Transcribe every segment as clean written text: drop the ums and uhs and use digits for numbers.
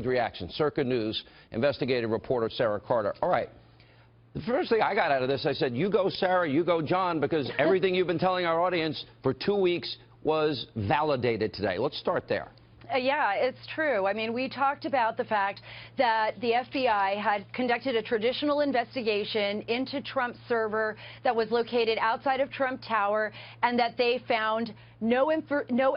Reaction. Circa News investigative reporter Sarah Carter. All right. The first thing I got out of this, I said, you go, Sarah, you go, John, because everything you've been telling our audience for 2 weeks was validated today. Let's start there. Yeah, it's true. I mean, we talked about the fact that the FBI had conducted a traditional investigation into Trump's server that was located outside of Trump Tower, and that they found no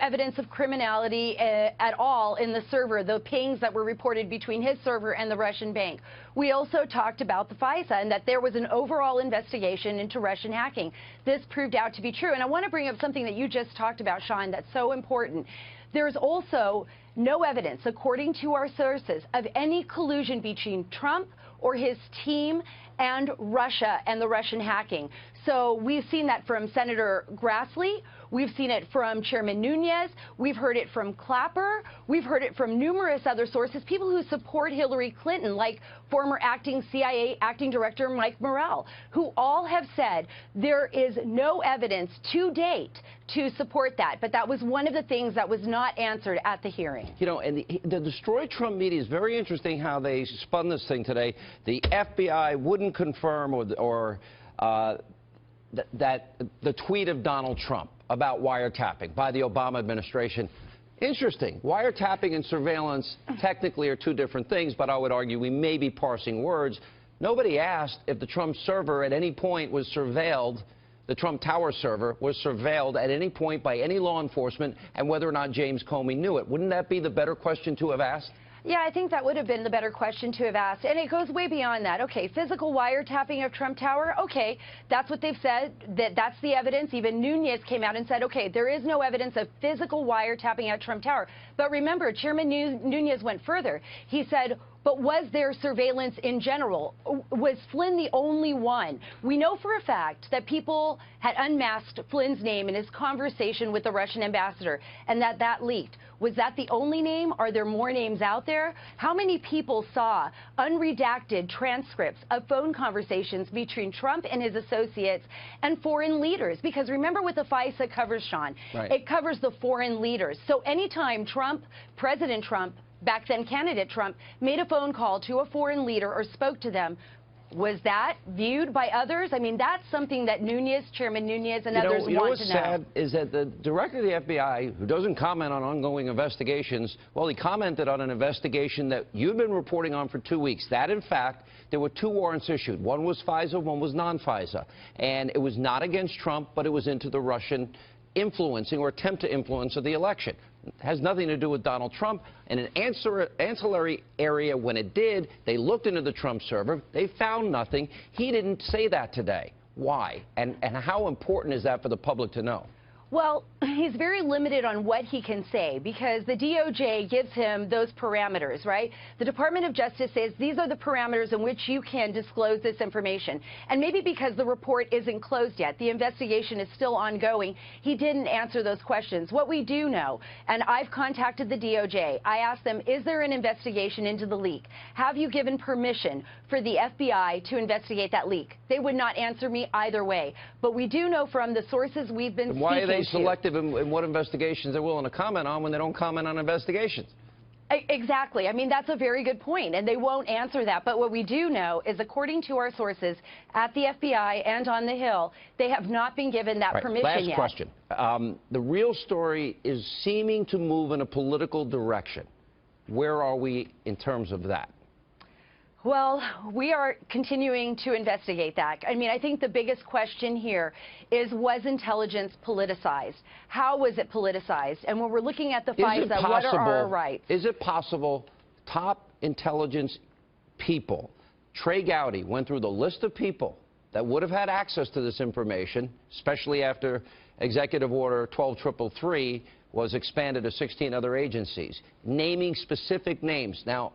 evidence of criminality at all in the server, the pings that were reported between his server and the Russian bank. We also talked about the FISA and that there was an overall investigation into Russian hacking. This proved out to be true. And I want to bring up something that you just talked about, Sean, that's so important. There's also no evidence, according to our sources, of any collusion between Trump or his team and Russia and the Russian hacking. So we've seen that from Senator Grassley. We've seen it from Chairman Nunes. We've heard it from Clapper. We've heard it from numerous other sources, people who support Hillary Clinton, like former acting CIA acting director Mike Morrell, who all have said there is no evidence to date to support that. But that was one of the things that was not answered at the hearing. You know, and the Destroy Trump media is very interesting how they spun this thing today. The FBI wouldn't confirm that the tweet of Donald Trump about wiretapping by the Obama administration. Interesting. Wiretapping and surveillance technically are two different things, but I would argue we may be parsing words. Nobody asked if the Trump server at any point was surveilled, the Trump Tower server was surveilled at any point by any law enforcement, and whether or not James Comey knew it. Wouldn't that be the better question to have asked? Yeah, I think that would have been the better question to have asked. And it goes way beyond that. Okay, physical wiretapping of Trump Tower, okay, that's what they've said, that's the evidence. Even Nunes came out and said, okay, there is no evidence of physical wiretapping at Trump Tower. But remember, Chairman Nunes went further. He said, but was there surveillance in general? Was Flynn the only one? We know for a fact that people had unmasked Flynn's name in his conversation with the Russian ambassador, and that leaked. Was that the only name? Are there more names out there? How many people saw unredacted transcripts of phone conversations between Trump and his associates and foreign leaders? Because remember what the FISA covers, Sean. Right. It covers the foreign leaders. So anytime President Trump, back then candidate Trump, made a phone call to a foreign leader or spoke to them, was that viewed by others? I mean, that's something that Chairman Nunes and others want to know. What's sad is that the director of the FBI, who doesn't comment on ongoing investigations, well, he commented on an investigation that you've been reporting on for 2 weeks. That, in fact, there were 2 warrants issued. One was FISA, one was non-FISA. And it was not against Trump, but it was into the Russian influencing or attempt to influence of the election. It has nothing to do with Donald Trump. In an ancillary area, when it did, they looked into the Trump server. They found nothing. He didn't say that today. Why? And how important is that for the public to know? Well, he's very limited on what he can say because the DOJ gives him those parameters, right? The Department of Justice says these are the parameters in which you can disclose this information. And maybe because the report isn't closed yet, the investigation is still ongoing, he didn't answer those questions. What we do know, and I've contacted the DOJ, I asked them, is there an investigation into the leak? Have you given permission for the FBI to investigate that leak? They would not answer me either way. But we do know from the sources we've been speaking to. Selective in what investigations they're willing to comment on when they don't comment on investigations. Exactly. I mean, that's a very good point, and they won't answer that. But what we do know is, according to our sources at the FBI and on the Hill, they have not been given that permission yet. Last question. The real story is seeming to move in a political direction. Where are we in terms of that? Well, we are continuing to investigate that. I mean, I think the biggest question here is, was intelligence politicized? How was it politicized? And when we're looking at the FISA, what are our rights? Is it possible top intelligence people, Trey Gowdy went through the list of people that would have had access to this information, especially after Executive Order 12333 was expanded to 16 other agencies, naming specific names. Now,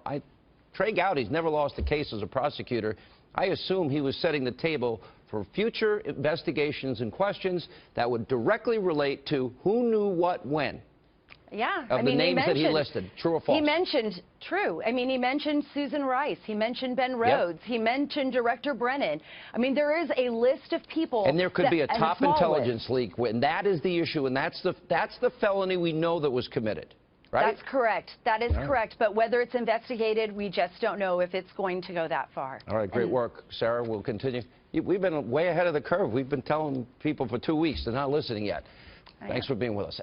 Trey Gowdy's never lost a case as a prosecutor. I assume he was setting the table for future investigations and questions that would directly relate to who knew what when. Yeah. Of the names that he listed. True or false? He mentioned, true. I mean, he mentioned Susan Rice. He mentioned Ben Rhodes. Yep. He mentioned Director Brennan. I mean, there is a list of people. And there could be a top intelligence leak, and that is the issue, and that's the felony we know that was committed. right? That's correct. That is correct. But whether it's investigated, we just don't know if it's going to go that far. All right, great work, Sarah. We'll continue. We've been way ahead of the curve. We've been telling people for 2 weeks. They're not listening yet. Thanks for being with us.